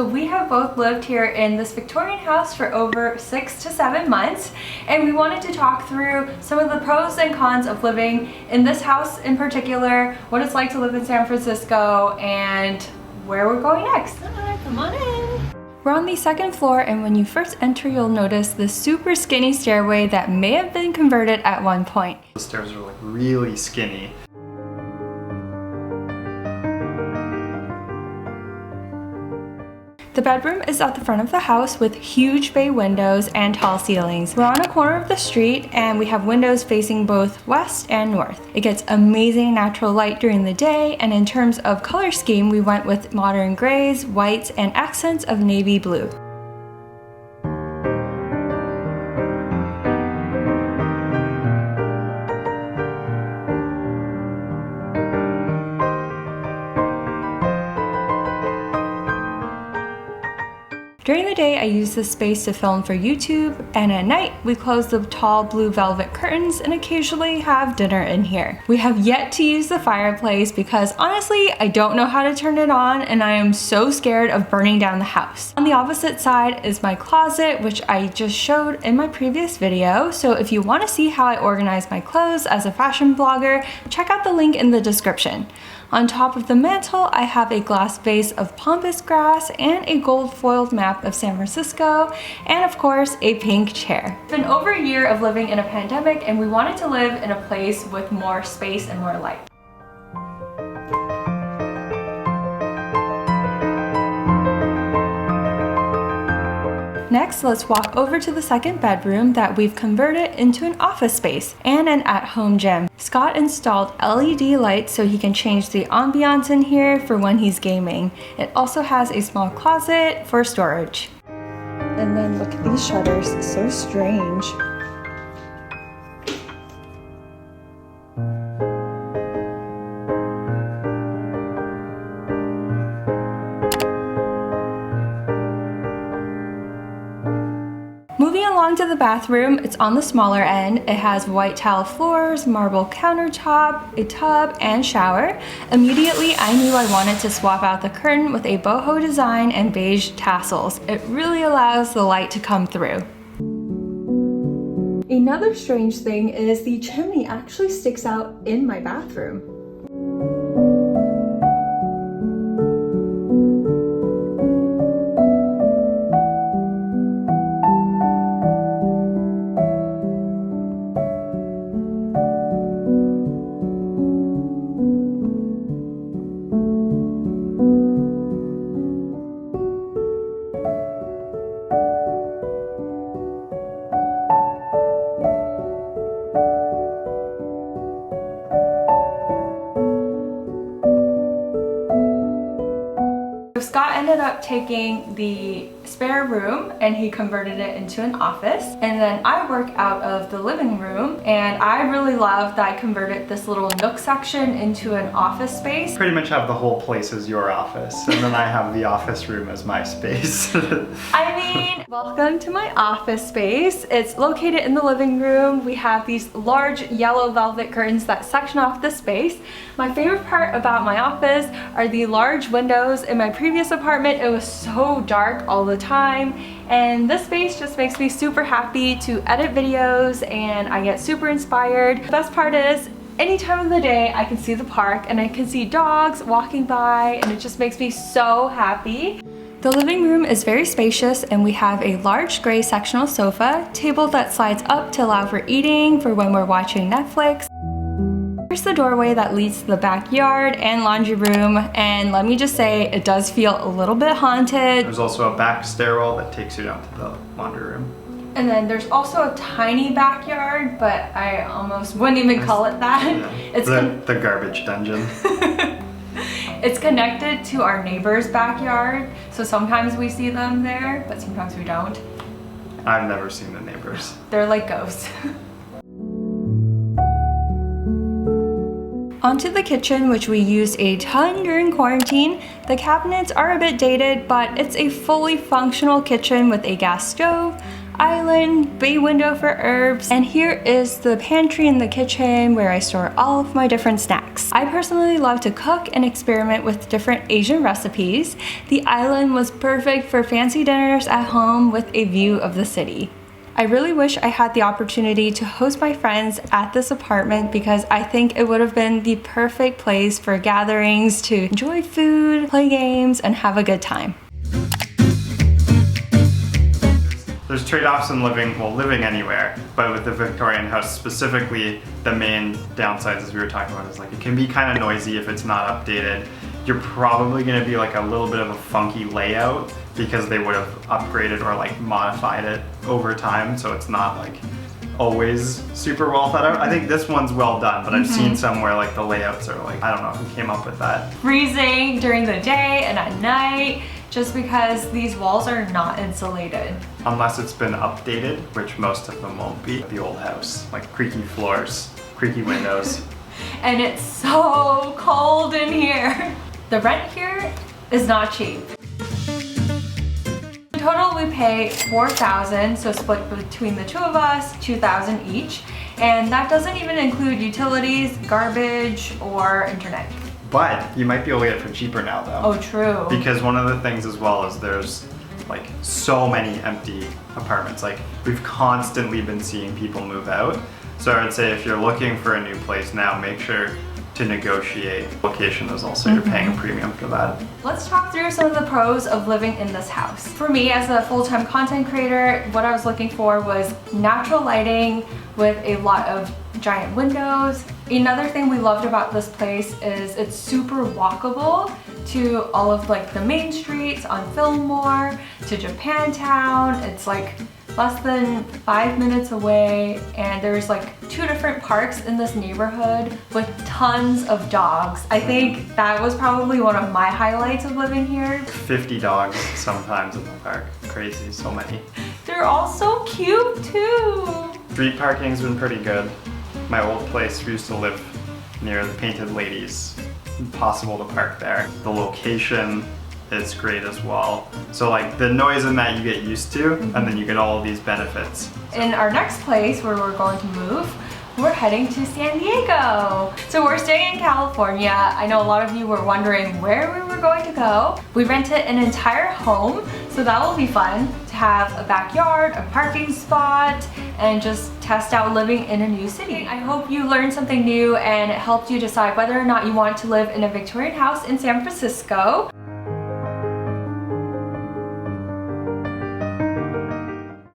So we have both lived here in this Victorian house for over 6 to 7 months, and we wanted to talk through some of the pros and cons of living in this house in particular, what it's like to live in San Francisco, and where we're going next. Come on in. We're on the second floor, and when you first enter, you'll notice this super skinny stairway that may have been converted at one point. The stairs are like really skinny. The bedroom is at the front of the house with huge bay windows and tall ceilings. We're on a corner of the street and we have windows facing both west and north. It gets amazing natural light during the day, and in terms of color scheme, we went with modern grays, whites, and accents of navy blue. During the day, I use this space to film for YouTube, and at night, we close the tall blue velvet curtains and occasionally have dinner in here. We have yet to use the fireplace because honestly, I don't know how to turn it on, and I am so scared of burning down the house. On the opposite side is my closet, which I just showed in my previous video, so if you want to see how I organize my clothes as a fashion blogger, check out the link in the description. On top of the mantle, I have a glass vase of pampas grass and a gold foiled map of San Francisco, and of course, a pink chair. It's been over a year of living in a pandemic, and we wanted to live in a place with more space and more light. Next, let's walk over to the second bedroom that we've converted into an office space and an at-home gym. Scott installed LED lights so he can change the ambiance in here for when he's gaming. It also has a small closet for storage. And then look at these shutters, so strange. Moving along to the bathroom, it's on the smaller end. It has white tile floors, marble countertop, a tub, and shower. Immediately, I knew I wanted to swap out the curtain with a boho design and beige tassels. It really allows the light to come through. Another strange thing is the chimney actually sticks out in my bathroom. Scott ended up taking the spare room and he converted it into an office, and then I work out of the living room, and I really love that I converted this little nook section into an office space. Pretty much have the whole place as your office, and then I have the office room as my space. I mean, welcome to my office space. It's located in the living room. We have these large yellow velvet curtains that section off the space. My favorite part about my office are the large windows. In my previous apartment, it was so dark all the time, and this space just makes me super happy to edit videos, and I get super inspired. The best part is, any time of the day I can see the park and I can see dogs walking by, and it just makes me so happy. The living room is very spacious, and we have a large gray sectional sofa, table that slides up to allow for eating for when we're watching Netflix. Here's the doorway that leads to the backyard and laundry room, and let me just say, it does feel a little bbit haunted. There's also a back stairwell that takes you down to the laundry room. And then there's also a tiny backyard, but I almost wouldn't even call it that. Yeah. It's the garbage dungeon. It's connected to our neighbor's backyard, so sometimes we see them there, but sometimes we don't. I've never seen the neighbors. They're like ghosts. Onto the kitchen, which we used a ton during quarantine. The cabinets are a bit dated, but it's a fully functional kitchen with a gas stove, island, bay window for herbs, and here is the pantry and the kitchen where I store all of my different snacks. I personally love to cook and experiment with different Asian recipes. The island was perfect for fancy dinners at home with a view of the city. I really wish I had the opportunity to host my friends at this apartment because I think it would have been the perfect place for gatherings to enjoy food, play games, and have a good time. There's trade-offs in living anywhere, but with the Victorian house specifically, the main downsides, as we were talking about, is like it can be kind of noisy if it's not updated. You're probably going to be like a little bit of a funky layout because they would have upgraded or like modified it over time, so it's not like always super well thought out. I think this one's well done, but I've seen somewhere like the layouts are like, I don't know who came up with that. Freezing during the day and at night, just because these walls are not insulated. Unless it's been updated, which most of them won't be. The old house, like creaky floors, creaky windows. And it's so cold in here. The rent here is not cheap. In total, we pay $4,000, so split between the two of us, $2,000 each. And that doesn't even include utilities, garbage, or internet. But you might be able to get it for cheaper now though. Oh, true. Because one of the things as well is there's like so many empty apartments. Like we've constantly been seeing people move out. So I would say if you're looking for a new place now, make sure to negotiate. Location is also, you're paying a premium for that. Let's talk through some of the pros of living in this house. For me, as a full-time content creator, what I was looking for was natural lighting with a lot of giant windows. Another thing we loved about this place is it's super walkable to all of like the main streets on Fillmore, to Japantown. It's like less than 5 minutes away, and there's like 2 different parks in this neighborhood with tons of dogs. I think that was probably one of my highlights of living here. 50 dogs sometimes in the park. Crazy, so many. They're all so cute too. Street parking's been pretty good. My old place, we used to live near the Painted Ladies. Impossible to park there. The location is great as well. So like the noise in that you get used to, and then you get all of these benefits. In our next place where we're going to move, we're heading to San Diego. So we're staying in California. I know a lot of you were wondering where we were going to go. We rented an entire home, so that will be fun to have a backyard, a parking spot, and just test out living in a new city. I hope you learned something new and it helped you decide whether or not you want to live in a Victorian house in San Francisco.